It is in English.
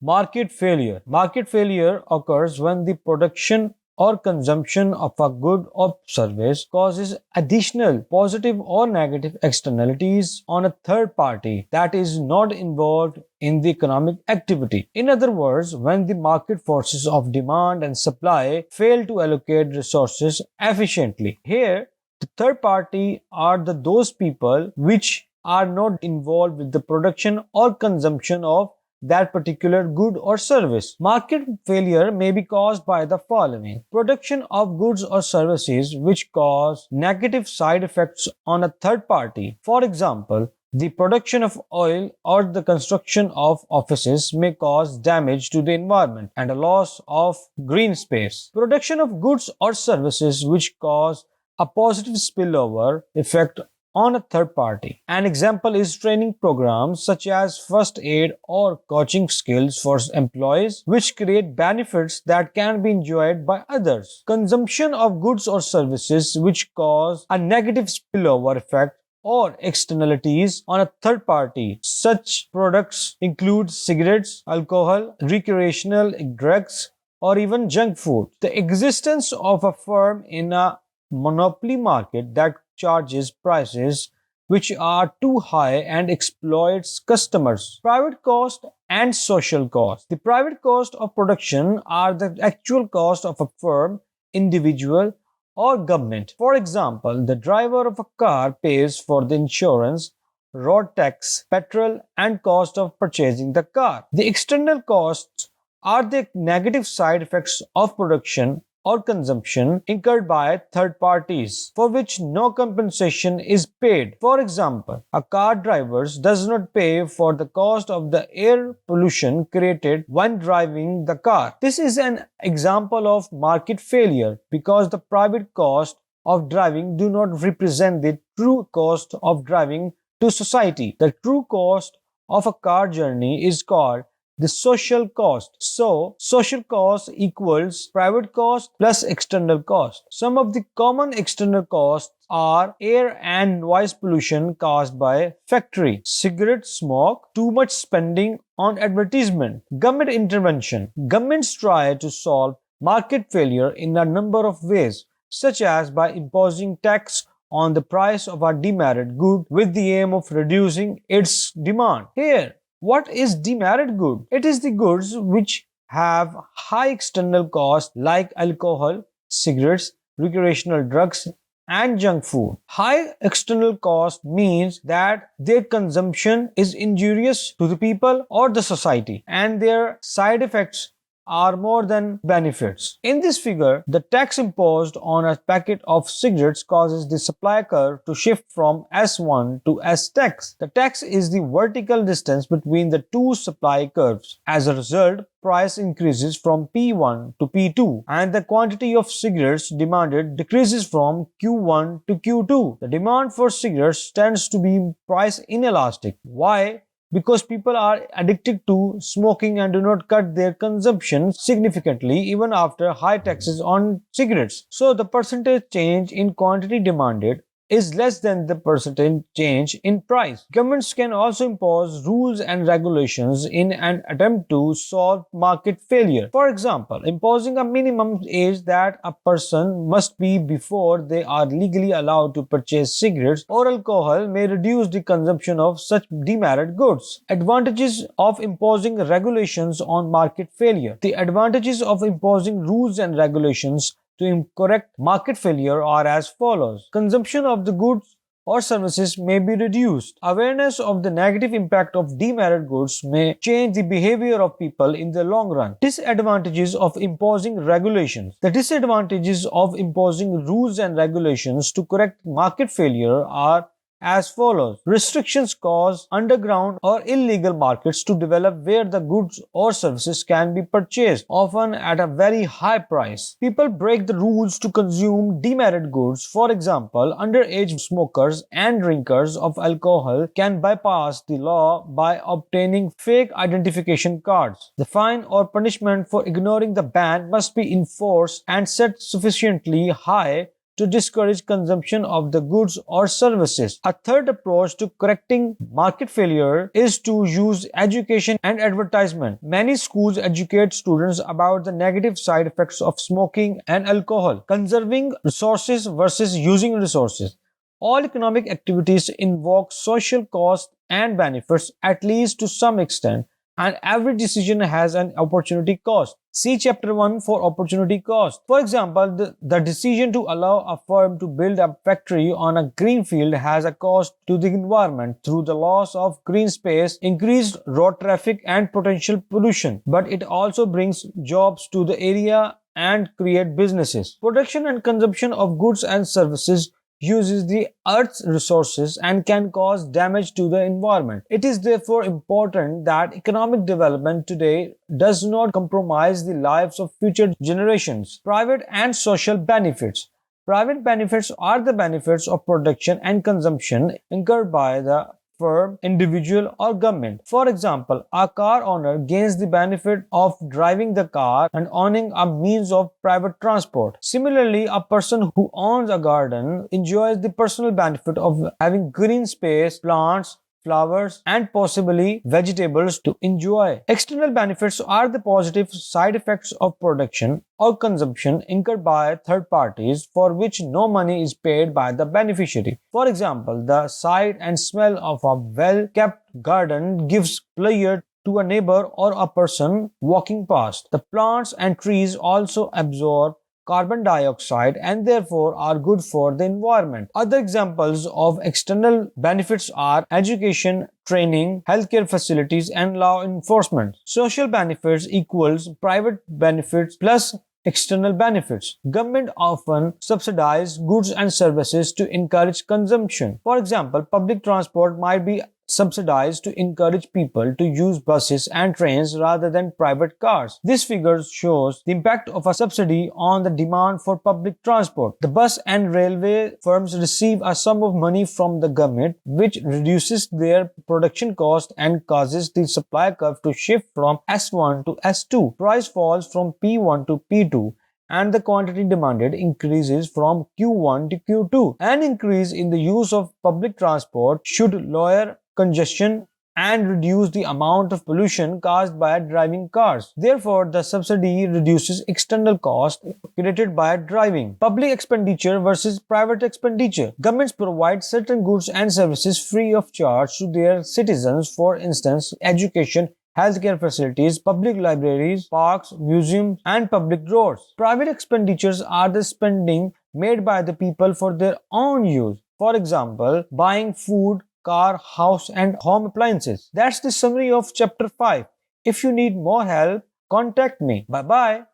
Market failure. Market failure occurs when the production or consumption of a good or service causes additional positive or negative externalities on a third party that is not involved in the economic activity. In other words, when the market forces of demand and supply fail to allocate resources efficiently. Here, the third party are those people which are not involved with the production or consumption of that particular good or service. Market failure may be caused by the following: production of goods or services which cause negative side effects on a third party. For example, the production of oil or the construction of offices may cause damage to the environment and a loss of green space. Production of goods or services which cause a positive spillover effect on a third party. An example is training programs such as first aid or coaching skills for employees, which create benefits that can be enjoyed by others. Consumption of goods or services which cause a negative spillover effect or externalities on a third party. Such products include cigarettes, alcohol, recreational drugs, or even junk food. The existence of a firm in a monopoly market that charges prices which are too high and exploits customers. Private cost and social cost. The private cost of production are the actual cost of a firm, individual, or government. For example, the driver of a car pays for the insurance, road tax, petrol, and cost of purchasing the car. The external costs are the negative side effects of production or consumption incurred by third parties for which no compensation is paid. For example, a car driver does not pay for the cost of the air pollution created when driving the car. This is an example of market failure because the private cost of driving do not represent the true cost of driving to society. The true cost of a car journey is called the social cost. So, social cost equals private cost plus external cost. Some of the common external costs are air and noise pollution caused by factory, cigarette smoke, too much spending on advertisement, government intervention. Governments try to solve market failure in a number of ways, such as by imposing tax on the price of a demerit good with the aim of reducing its demand. Here, what is demerit good? It is the goods which have high external cost like alcohol, cigarettes, recreational drugs, and junk food. High external cost means that their consumption is injurious to the people or the society and their side effects are more than benefits. In this figure, the tax imposed on a packet of cigarettes causes the supply curve to shift from S1 to S tax. The tax is the vertical distance between the two supply curves. As a result, price increases from P1 to P2 and the quantity of cigarettes demanded decreases from Q1 to Q2. The demand for cigarettes tends to be price inelastic. Why? Because people are addicted to smoking and do not cut their consumption significantly even after high taxes on cigarettes. So the percentage change in quantity demanded is less than the percentage change in price. Governments can also impose rules and regulations in an attempt to solve market failure. For example, imposing a minimum age that a person must be before they are legally allowed to purchase cigarettes or alcohol may reduce the consumption of such demerit goods. Advantages of imposing regulations on market failure. The advantages of imposing rules and regulations to correct market failure are as follows. Consumption of the goods or services may be reduced. Awareness of the negative impact of demerit goods may change the behavior of people in the long run. Disadvantages of imposing regulations. The disadvantages of imposing rules and regulations to correct market failure are as follows. Restrictions cause underground or illegal markets to develop where the goods or services can be purchased, often at a very high price. People break the rules to consume demerit goods. For example, underage smokers and drinkers of alcohol can bypass the law by obtaining fake identification cards. The fine or punishment for ignoring the ban must be enforced and set sufficiently high to discourage consumption of the goods or services. A third approach to correcting market failure is to use education and advertisement. Many schools educate students about the negative side effects of smoking and alcohol, conserving resources versus using resources. All economic activities invoke social costs and benefits, at least to some extent, and every decision has an opportunity cost. See Chapter 1 for opportunity cost. For example, the decision to allow a firm to build a factory on a green field has a cost to the environment through the loss of green space, increased road traffic, and potential pollution. But it also brings jobs to the area and create businesses. Production and consumption of goods and services uses the Earth's resources and can cause damage to the environment. It is therefore important that economic development today does not compromise the lives of future generations. Private and social benefits. Private benefits are the benefits of production and consumption incurred by the firm, individual, or government. For example, a car owner gains the benefit of driving the car and owning a means of private transport. Similarly, a person who owns a garden enjoys the personal benefit of having green space, plants, flowers, and possibly vegetables to enjoy. External benefits are the positive side effects of production or consumption incurred by third parties for which no money is paid by the beneficiary. For example, the sight and smell of a well-kept garden gives pleasure to a neighbor or a person walking past. The plants and trees also absorb carbon dioxide and therefore are good for the environment. Other examples of external benefits are education, training, healthcare facilities, and law enforcement. Social benefits equals private benefits plus external benefits. Government often subsidize goods and services to encourage consumption. For example, public transport might be subsidized to encourage people to use buses and trains rather than private cars. This figure shows the impact of a subsidy on the demand for public transport. The bus and railway firms receive a sum of money from the government, which reduces their production cost and causes the supply curve to shift from S1 to S2. Price falls from P1 to P2 and the quantity demanded increases from Q1 to Q2. An increase in the use of public transport should lower congestion and reduce the amount of pollution caused by driving cars. Therefore, the subsidy reduces external costs created by driving. Public expenditure versus private expenditure. Governments provide certain goods and services free of charge to their citizens, for instance, education, healthcare facilities, public libraries, parks, museums, and public roads. Private expenditures are the spending made by the people for their own use. For example, buying food, car, house, and home appliances. That's the summary of chapter 5. If you need more help, contact me. Bye bye.